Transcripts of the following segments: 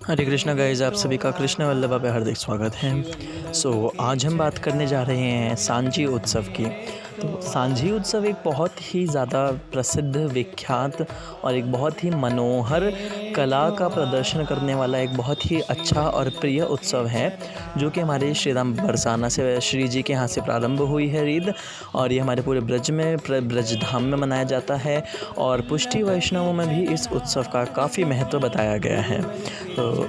हरे Krishna guys, आप सभी का कृष्ण वल्लभा पे हार्दिक स्वागत है। आज हम बात करने जा रहे हैं सांची उत्सव की। तो सांची उत्सव एक बहुत ही ज़्यादा प्रसिद्ध, विख्यात और एक बहुत ही मनोहर कला का प्रदर्शन करने वाला एक बहुत ही अच्छा और प्रिय उत्सव है, जो कि हमारे श्री राम बरसाना से श्री जी के यहाँ से प्रारंभ हुई है ईद, और ये हमारे पूरे ब्रज में ब्रज धाम में मनाया जाता है। और पुष्टि वैष्णवों में भी इस उत्सव का काफ़ी महत्व बताया गया है। तो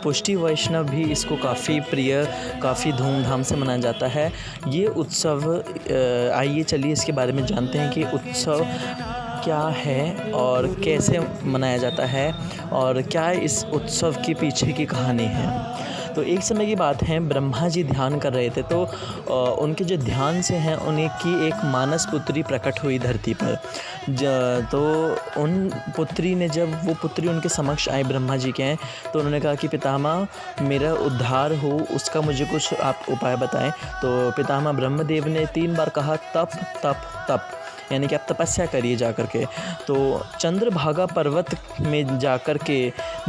पुष्टि वैष्णव भी इसको काफ़ी प्रिय, काफ़ी धूमधाम से मनाया जाता है ये उत्सव। आइए चलिए इसके बारे में जानते हैं कि उत्सव क्या है और कैसे मनाया जाता है और क्या इस उत्सव के पीछे की कहानी है। तो एक समय की बात है, ब्रह्मा जी ध्यान कर रहे थे, तो उनके जो ध्यान से हैं उन्हें की एक मानस पुत्री प्रकट हुई धरती पर। तो उन पुत्री ने, जब वो पुत्री उनके समक्ष आई ब्रह्मा जी के हैं, तो उन्होंने कहा कि पितामह, मेरा उद्धार हो उसका मुझे कुछ आप उपाय बताएं। तो पितामह ब्रह्मदेव ने 3 बार कहा तप तप तप, यानी कि आप तपस्या करिए जा कर के। तो चंद्रभागा पर्वत में जा कर के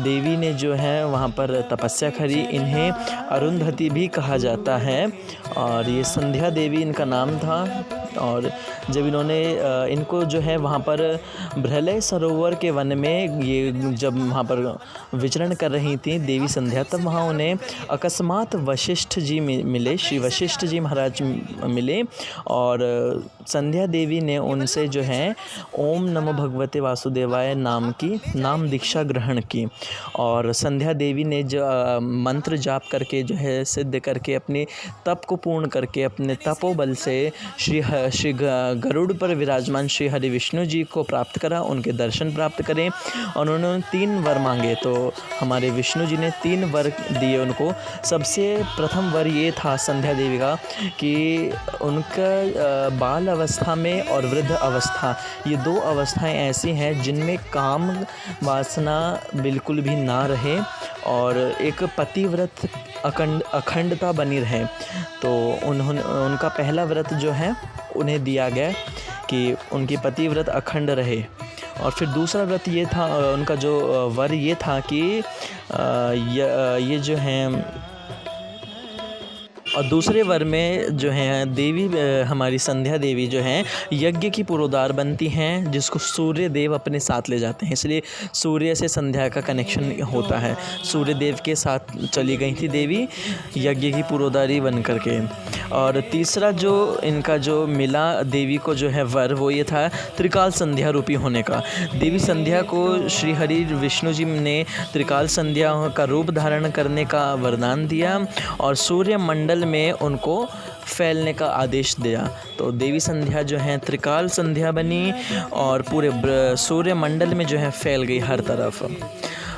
देवी ने जो है वहाँ पर तपस्या करी। इन्हें अरुंधति भी कहा जाता है और ये संध्या देवी इनका नाम था। और जब इन्होंने इनको जो है वहाँ पर भ्रलय सरोवर के वन में ये जब वहाँ पर विचरण कर रही थी देवी संध्या, तब वहाँ उन्हें अकस्मात वशिष्ठ जी मिले, श्री वशिष्ठ जी महाराज मिले। और संध्या देवी ने उनसे जो है ओम नमो भगवते वासुदेवाय नाम दीक्षा ग्रहण की। और संध्या देवी ने जो मंत्र जाप करके जो है सिद्ध करके अपने तप को पूर्ण करके अपने तपोबल से श्री गरुड़ पर विराजमान श्री हरि विष्णु जी को प्राप्त करा, उनके दर्शन प्राप्त करें। और उन्होंने 3 वर मांगे, तो हमारे विष्णु जी ने 3 वर दिए उनको। सबसे प्रथम वर ये था संध्या देवी का कि उनका बाल अवस्था में और वृद्ध अवस्था, ये 2 अवस्थाएं ऐसी हैं जिनमें काम वासना बिल्कुल भी ना रहे और एक पतिव्रत अखंडता बनी रहे। तो उनका पहला व्रत जो है उन्हें दिया गया कि उनकी पतिव्रत अखंड रहे। और फिर दूसरा व्रत ये था, उनका जो वर ये था कि ये जो हैं, और दूसरे वर में जो हैं देवी हमारी संध्या देवी जो हैं यज्ञ की पुरोधार बनती हैं, जिसको सूर्य देव अपने साथ ले जाते हैं। इसलिए सूर्य से संध्या का कनेक्शन होता है। सूर्य देव के साथ चली गई थी देवी यज्ञ की पुरोधारी बन करके। और तीसरा जो इनका जो मिला देवी को जो है वर, वो ये था त्रिकाल संध्या रूपी होने का। देवी संध्या को श्री हरि विष्णु जी ने त्रिकाल संध्या का रूप धारण करने का वरदान दिया और सूर्य मंडल में उनको फैलने का आदेश दिया। तो देवी संध्या जो है त्रिकाल संध्या बनी और पूरे सूर्य मंडल में जो है फैल गई हर तरफ।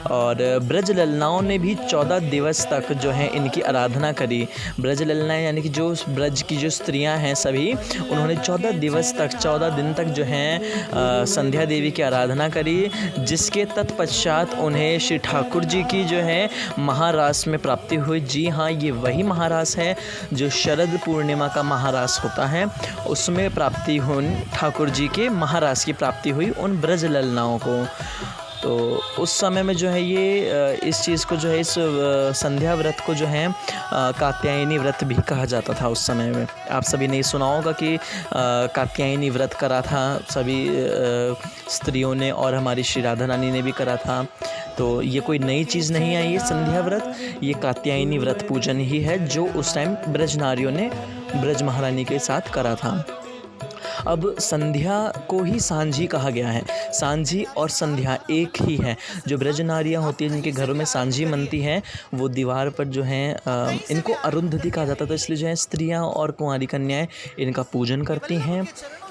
और ब्रज ललनाओं ने भी 14 दिवस तक जो है इनकी आराधना करी। ब्रज ललना यानी कि जो ब्रज की जो स्त्रियां हैं सभी, उन्होंने 14 दिवस तक, 14 दिन तक जो है संध्या देवी की आराधना करी, जिसके तत्पश्चात उन्हें श्री ठाकुर जी की जो है महारास में प्राप्ति हुई। जी हाँ, ये वही महारास है जो शरद पूर्णिमा का महारास होता है, उसमें प्राप्ति हुई ठाकुर जी के महारास की प्राप्ति हुई उन ब्रज ललनाओं को। तो उस समय में जो है ये इस चीज़ को जो है, इस संध्या व्रत को जो है कात्यायनी व्रत भी कहा जाता था उस समय में। आप सभी ने सुना होगा कि कात्यायनी व्रत करा था सभी स्त्रियों ने, और हमारी श्री राधा रानी ने भी करा था। तो ये कोई नई चीज़ नहीं है, ये संध्या व्रत, ये कात्यायनी व्रत पूजन ही है जो उस टाइम ब्रज नारियों ने ब्रज महारानी के साथ करा था। अब संध्या को ही सांझी कहा गया है। सांझी और संध्या एक ही है। जो ब्रज नारियाँ होती हैं जिनके घरों में सांझी बनती हैं, वो दीवार पर जो हैं इनको अरुंधति कहा जाता था, इसलिए जो है स्त्रियाँ और कुंवारी कन्याएं इनका पूजन करती हैं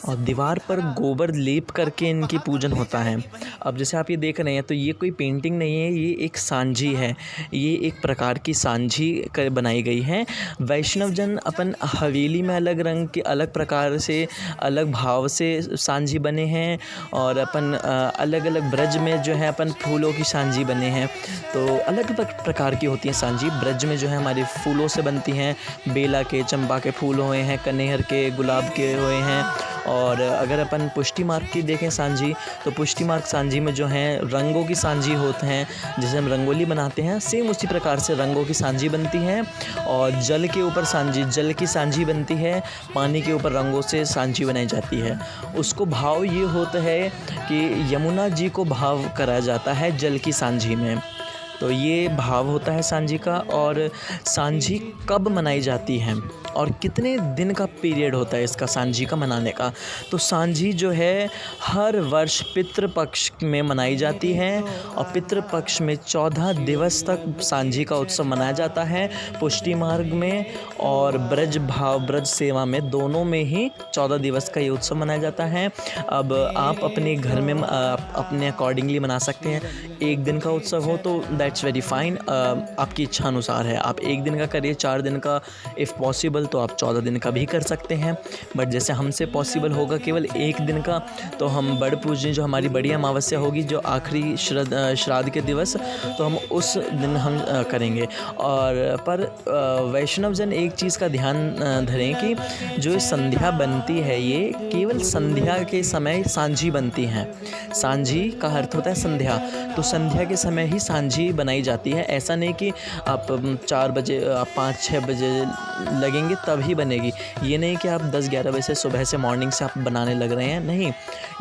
और दीवार पर गोबर लेप करके इनकी पूजन होता है। अब जैसे आप ये देख रहे हैं, तो ये कोई पेंटिंग नहीं है, ये एक सांझी है। ये एक प्रकार की सांझी बनाई गई है। वैष्णवजन अपन हवेली में अलग रंग के, अलग प्रकार से, अलग भाव से सांझी बने हैं, और अपन अलग अलग ब्रज में जो है अपन फूलों की सांझी बने हैं। तो अलग अलग प्रकार की होती हैं सांझी। ब्रज में जो है हमारे फूलों से बनती हैं, बेला के, चंपा के फूल हुए हैं, कनेर के, गुलाब के हुए हैं, और अगर अपन पुष्टि मार्ग की देखें सांझी, तो पुष्टि मार्ग सांझी में जो हैं रंगों की सांझी होते हैं, जैसे हम रंगोली बनाते हैं सेम उसी प्रकार से रंगों की सांझी बनती है। और जल के ऊपर सांझी, जल की सांझी बनती है, पानी के ऊपर रंगों से सांझी बनाई जाती है। उसको भाव ये होता है कि यमुना जी को भाव कराया जाता है जल की सांझी में, तो ये भाव होता है सांझी का। और सांझी कब मनाई जाती है और कितने दिन का पीरियड होता है इसका सांझी का मनाने का, तो सांझी जो है हर वर्ष पितृपक्ष में मनाई जाती है और पितृपक्ष में 14 दिवस तक सांझी का उत्सव मनाया जाता है पुष्टि मार्ग में और ब्रज भाव ब्रज सेवा में, दोनों में ही 14 दिवस का ये उत्सव मनाया जाता है। अब आप अपने घर में अपने अकॉर्डिंगली मना सकते हैं। एक दिन का उत्सव हो तो दैट्स वेरी फाइन, आपकी इच्छा अनुसार है, आप एक दिन का करिए, 4 दिन का इफ़ पॉसिबल तो आप 14 दिन का भी कर सकते हैं। बट जैसे हमसे पॉसिबल होगा केवल एक दिन का, तो हम बड़ पूजनी जो हमारी बड़ी अमावस्या होगी, जो आखिरी श्राद्ध के दिवस, तो हम उस दिन हम करेंगे। और पर वैष्णव जन एक चीज़ का ध्यान धरें कि जो संध्या बनती है ये केवल संध्या के समय सांझी बनती हैं। सांझी का अर्थ होता है संध्या, तो संध्या के समय ही सांझी बनाई जाती है। ऐसा नहीं कि आप 4 बजे, आप 5-6 बजे लगेंगे तभी बनेगी, ये नहीं कि आप 10-11 बजे से सुबह से मॉर्निंग से आप बनाने लग रहे हैं, नहीं।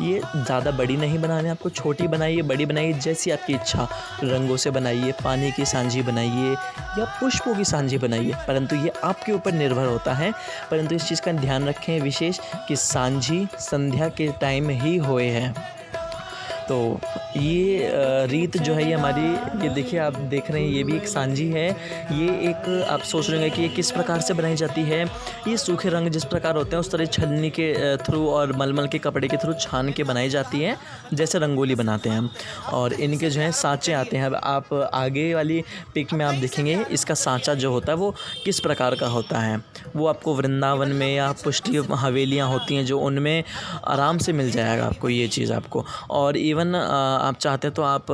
ये ज़्यादा बड़ी नहीं बनानी, आपको छोटी बनाइए, बड़ी बनाइए, जैसी आपकी इच्छा। रंगों से बनाइए, पानी की सांझी बनाइए या पुष्पों की सांझी बनाइए, परंतु ये आपके ऊपर निर्भर होता है। परंतु इस चीज़ का ध्यान रखें विशेष कि सांझी संध्या के टाइम ही होए है। तो ये रीत जो है ये हमारी, ये देखिए आप देख रहे हैं ये भी एक सांझी है। ये एक आप सोच रहे हैं कि ये किस प्रकार से बनाई जाती है। ये सूखे रंग जिस प्रकार होते हैं उस तरह छलनी के थ्रू और मलमल के कपड़े के थ्रू छान के बनाई जाती है, जैसे रंगोली बनाते हैं हम। और इनके जो है सांचे आते हैं। अब आप आगे वाली पिक में आप देखेंगे इसका सांचा जो होता है वो किस प्रकार का होता है। वो आपको वृंदावन में या पुष्टि हवेलियाँ होती हैं जो उनमें आराम से मिल जाएगा आपको ये चीज़ आपको। और इवन आप चाहते हैं तो आप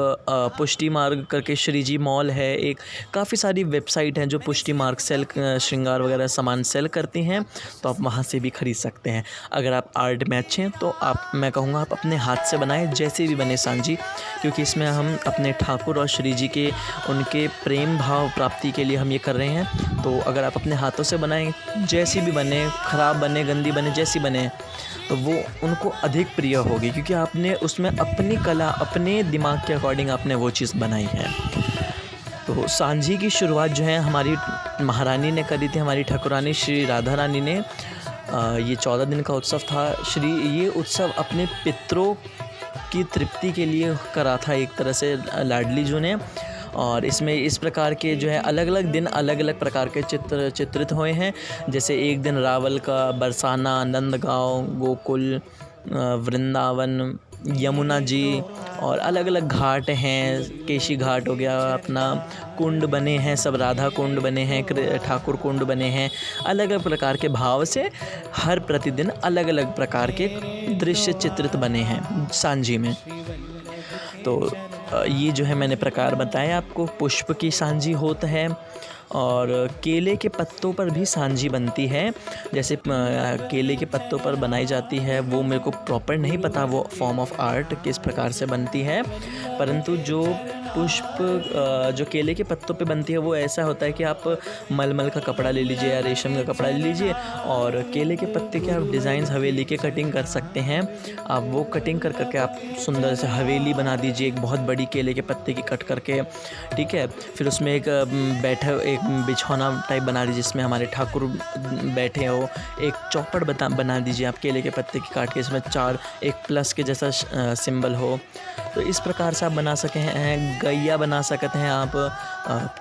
पुष्टि मार्ग करके श्री जी मॉल है एक, काफ़ी सारी वेबसाइट हैं जो पुष्टि मार्ग सेल श्रृंगार वगैरह सामान सेल करती हैं, तो आप वहाँ से भी ख़रीद सकते हैं। अगर आप आर्ट में अच्छे हैं तो आप, मैं कहूँगा आप अपने हाथ से बनाएं, जैसे भी बने सांझी, क्योंकि इसमें हम अपने ठाकुर और श्री जी के उनके प्रेम भाव प्राप्ति के लिए हम ये कर रहे हैं। तो अगर आप अपने हाथों से बनाएं, जैसी भी बने, ख़राब बने, गंदी बने, जैसी बने, तो वो उनको अधिक प्रिय होगी, क्योंकि आपने उसमें अपनी कला, अपने दिमाग के अकॉर्डिंग आपने वो चीज़ बनाई है। तो सांझी की शुरुआत जो है हमारी महारानी ने करी थी, हमारी ठाकुरानी श्री राधा रानी ने। ये 14 दिन का उत्सव था। ये उत्सव अपने पितरों की तृप्ति के लिए करा था एक तरह से लाडली जी ने। और इसमें इस प्रकार के जो है अलग अलग दिन अलग अलग प्रकार के चित्रित हुए हैं। जैसे एक दिन रावल का, बरसाना, नंदगांव, गोकुल, वृंदावन, यमुना जी, और अलग अलग घाट हैं। केशी घाट हो गया, अपना कुंड बने हैं, सब राधा कुंड बने हैं, ठाकुर कुंड बने हैं। अलग अलग प्रकार के भाव से हर प्रतिदिन अलग अलग प्रकार के दृश्य चित्रित बने हैं सांझी में। तो ये जो है मैंने प्रकार बताया आपको। पुष्प की सांझी होता है और केले के पत्तों पर भी सांझी बनती है। जैसे केले के पत्तों पर बनाई जाती है, वो मेरे को प्रॉपर नहीं पता वो फॉर्म ऑफ आर्ट किस प्रकार से बनती है, परंतु जो पुष्प जो केले के पत्तों पे बनती है वो ऐसा होता है कि आप मलमल का कपड़ा ले लीजिए या रेशम का कपड़ा ले लीजिए और केले के पत्ते के आप डिज़ाइंस हवेली के कटिंग कर सकते हैं। आप वो कटिंग कर करके आप सुंदर से हवेली बना दीजिए, एक बहुत बड़ी केले के पत्ते की कट करके, ठीक है। फिर उसमें एक एक बिछौना टाइप बना दीजिए जिसमें हमारे ठाकुर बैठे हो। एक चौपड़ बना दीजिए आप केले के पत्ते की काट के, इसमें 4 एक प्लस के जैसा सिंबल हो। तो इस प्रकार से आप बना सके हैं। गैया बना सकते हैं आप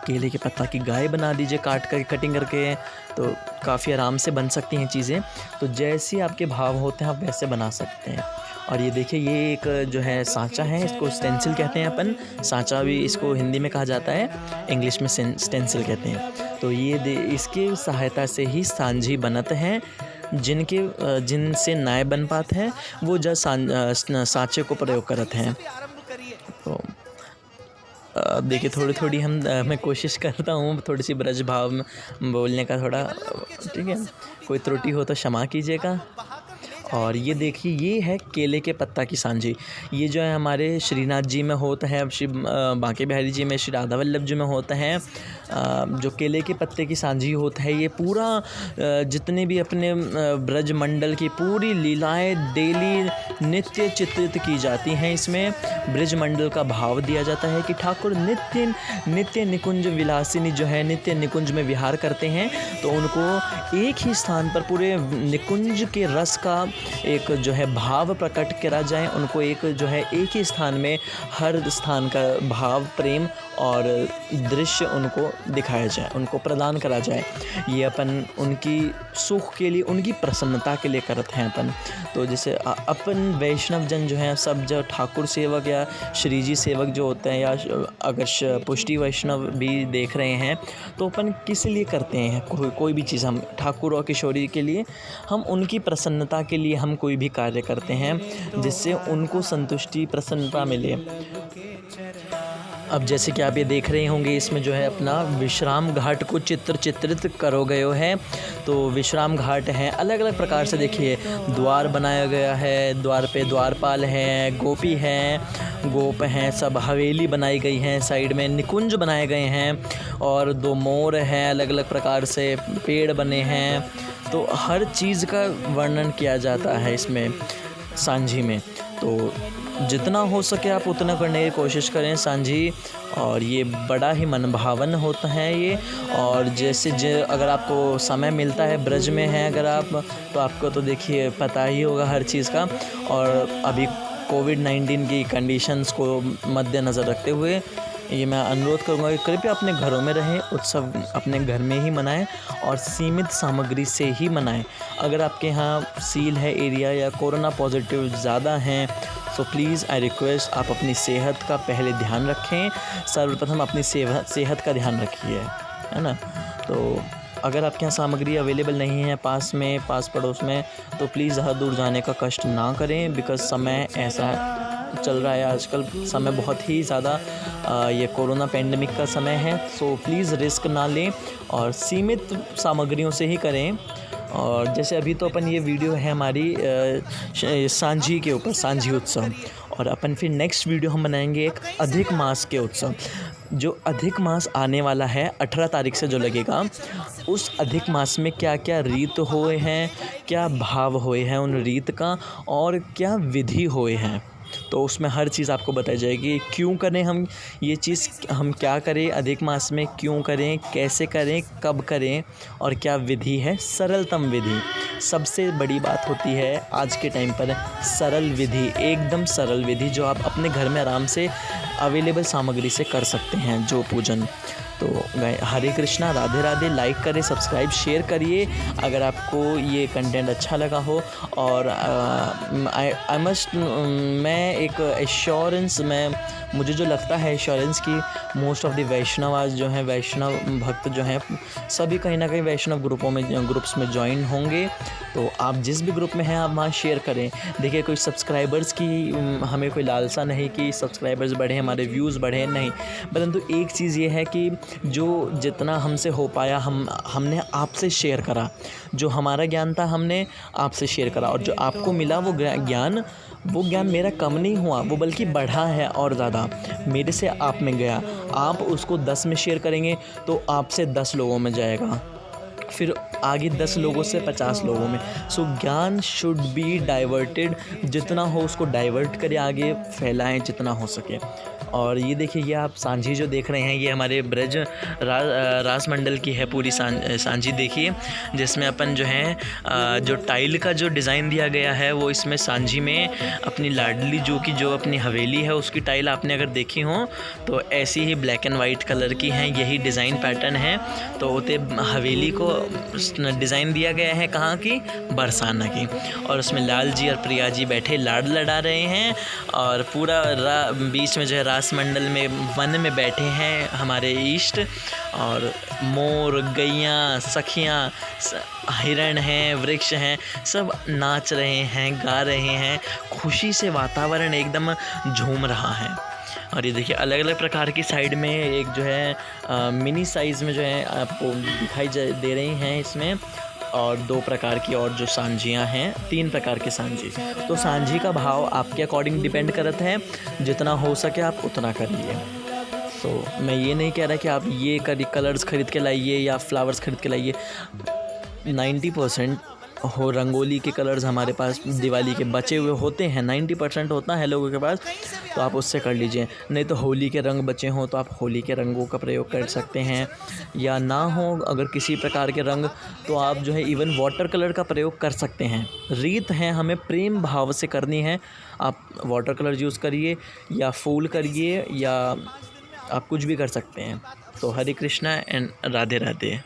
केले के पत्ता की गाय बना दीजिए काट कर कटिंग करके, तो काफ़ी आराम से बन सकती हैं चीज़ें। तो जैसे आपके भाव होते हैं आप वैसे बना सकते हैं। और ये देखिए ये एक जो है सांचा है, इसको स्टेंसिल कहते हैं अपन। सांचा भी इसको हिंदी में कहा जाता है, इंग्लिश में स्टेंसिल कहते हैं। तो ये इसके सहायता से ही सांझी बनत हैं। जिनसे नाय बन पाते हैं वो जब सांचे को प्रयोग करते हैं। तो देखिए थोड़ी मैं कोशिश करता हूँ थोड़ी सी ब्रज भाव में बोलने का थोड़ा, ठीक है। कोई त्रुटि हो तो क्षमा कीजिएगा। और ये देखिए ये है केले के पत्ता की सांझी। ये जो है हमारे श्रीनाथ जी में होता है, श्री बांके बिहारी जी में, श्री राधा वल्लभ जी में होता है। जो केले के पत्ते की सांझी होता है, ये पूरा जितने भी अपने ब्रज मंडल की पूरी लीलाएं डेली नित्य चित्रित की जाती हैं। इसमें ब्रज मंडल का भाव दिया जाता है कि ठाकुर नित्य निकुंज विलासिनी जो है नित्य निकुंज में विहार करते हैं, तो उनको एक ही स्थान पर पूरे निकुंज के रस का एक जो है भाव प्रकट करा जाए, उनको एक जो है एक ही स्थान में हर स्थान का भाव, प्रेम और दृश्य उनको दिखाया जाए, उनको प्रदान करा जाए। ये अपन उनकी सुख के लिए, उनकी प्रसन्नता के लिए करते हैं अपन। तो जैसे अपन वैष्णव जन जो हैं सब, जो ठाकुर सेवक या श्री जी सेवक जो होते हैं, या अगर पुष्टि वैष्णव भी देख रहे हैं, तो अपन किस लिए करते हैं कोई भी चीज़, हम ठाकुर और किशोरी के लिए, हम उनकी प्रसन्नता के लिए हम कोई भी कार्य करते हैं जिससे उनको संतुष्टि, प्रसन्नता मिले। अब जैसे कि आप ये देख रहे होंगे, इसमें जो है अपना विश्राम घाट को चित्रित करो गयो है। तो विश्राम घाट हैं अलग अलग प्रकार से, देखिए द्वार बनाया गया है, द्वार पे द्वारपाल हैं, गोपी हैं, गोप हैं, सब हवेली बनाई गई हैं, साइड में निकुंज बनाए गए हैं, और 2 मोर हैं, अलग अलग प्रकार से पेड़ बने हैं। तो हर चीज़ का वर्णन किया जाता है इसमें सांझी में। तो जितना हो सके आप उतना करने की कोशिश करें सांझी, और ये बड़ा ही मनभावन होता है ये। और जैसे अगर आपको समय मिलता है, ब्रज में हैं अगर आप, तो आपको तो देखिए पता ही होगा हर चीज़ का। और अभी कोविड-19 की कंडीशंस को मद्देनज़र रखते हुए ये मैं अनुरोध करूँगा कि कृपया अपने घरों में रहें, उत्सव अपने घर में ही मनाएं और सीमित सामग्री से ही मनाएं। अगर आपके यहाँ सील है एरिया या कोरोना पॉजिटिव ज़्यादा हैं, तो प्लीज़ आई रिक्वेस्ट आप अपनी सेहत का पहले ध्यान रखें। सर्वप्रथम अपनी सेहत का ध्यान रखिए, है ना। तो अगर आपके यहाँ सामग्री अवेलेबल नहीं है पास में, पास पड़ोस में, तो प्लीज़ ज़्यादा दूर जाने का कष्ट ना करें, बिकॉज़ समय ऐसा चल रहा है आजकल, समय बहुत ही ज़्यादा ये कोरोना पेंडेमिक का समय है। सो प्लीज़ रिस्क ना लें और सीमित सामग्रियों से ही करें। और जैसे अभी तो अपन ये वीडियो है हमारी सांझी के ऊपर, सांझी उत्सव, और अपन फिर नेक्स्ट वीडियो हम बनाएंगे एक अधिक मास के उत्सव। जो अधिक मास आने वाला है 18 तारीख से जो लगेगा, उस अधिक मास में क्या क्या रीत हुए हैं, क्या भाव हुए हैं उन रीत का, और क्या विधि हुए हैं, तो उसमें हर चीज़ आपको बताई जाएगी। क्यों करें हम ये चीज़, हम क्या करें अधिक मास में, क्यों करें, कैसे करें, कब करें, और क्या विधि है, सरलतम विधि। सबसे बड़ी बात होती है आज के टाइम पर सरल विधि, एकदम सरल विधि जो आप अपने घर में आराम से अवेलेबल सामग्री से कर सकते हैं जो पूजन। तो हरे कृष्णा, राधे राधे। लाइक करें, सब्सक्राइब, शेयर करिए अगर आपको ये कंटेंट अच्छा लगा हो। और आई मस्ट, मैं एक एश्योरेंस, मुझे जो लगता है एश्योरेंस की मोस्ट ऑफ द वैष्णव आज जो हैं, वैष्णव भक्त जो हैं, सभी कहीं ना कहीं वैष्णव ग्रुप्स में ज्वाइन होंगे। तो आप जिस भी ग्रुप में हैं आप वहाँ शेयर करें। देखिए कोई सब्सक्राइबर्स की हमें कोई लालसा नहीं कि सब्सक्राइबर्स बढ़े, हमारे व्यूज़ बढ़े, नहीं। परंतु एक चीज़ ये है कि जो जितना हमसे हो पाया हमने आपसे शेयर करा, जो हमारा ज्ञान था हमने आपसे शेयर करा, और जो आपको मिला वो ज्ञान मेरा कम नहीं हुआ, वो बल्कि बढ़ा है और ज़्यादा मेरे से आप में गया। आप उसको 10 में शेयर करेंगे तो आपसे 10 लोगों में जाएगा, फिर आगे 10 लोगों से 50 लोगों में। सो ज्ञान शुड बी डाइवर्टेड, जितना हो उसको डाइवर्ट करें, आगे फैलाएं जितना हो सके। और ये देखिए, ये आप सांझी जो देख रहे हैं, ये हमारे ब्रज रास मंडल की है पूरी सांझी। देखिए जिसमें अपन जो है जो टाइल का जो डिज़ाइन दिया गया है, वो इसमें सांझी में अपनी लाडली जो अपनी हवेली है उसकी टाइल आपने अगर देखी हो तो ऐसी ही ब्लैक एंड वाइट कलर की हैं, यही डिज़ाइन पैटर्न है। तो उते हवेली को डिज़ाइन दिया गया है कहाँ की, बरसाना की, और उसमें लाल जी और प्रिया जी बैठे लाड लड़ा रहे हैं, और पूरा बीच में जो है रास मंडल में वन में बैठे हैं हमारे ईष्ट, और मोर, गैयाँ, सखियाँ, हिरण हैं, वृक्ष हैं, सब नाच रहे हैं, गा रहे हैं, खुशी से वातावरण एकदम झूम रहा है। और ये देखिए अलग अलग प्रकार की साइड में एक जो है मिनी साइज़ में जो है आपको दिखाई दे रही हैं इसमें, और 2 प्रकार की और जो सांझियाँ हैं, 3 प्रकार की सांझी। तो सांझी का भाव आपके अकॉर्डिंग डिपेंड करता है, जितना हो सके आप उतना करिए। तो मैं ये नहीं कह रहा कि आप ये कलर्स ख़रीद के लाइए या फ्लावर्स ख़रीद के लाइए। 90% हो रंगोली के कलर्स हमारे पास दिवाली के बचे हुए होते हैं, 90% होता है लोगों के पास, तो आप उससे कर लीजिए। नहीं तो होली के रंग बचे हों तो आप होली के रंगों का प्रयोग कर सकते हैं, या ना हो अगर किसी प्रकार के रंग तो आप जो है इवन वाटर कलर का प्रयोग कर सकते हैं। रीत है हमें प्रेम भाव से करनी है, आप वाटर कलर यूज़ करिए या फूल करिए या आप कुछ भी कर सकते हैं। तो हरे कृष्णा एंड राधे राधे।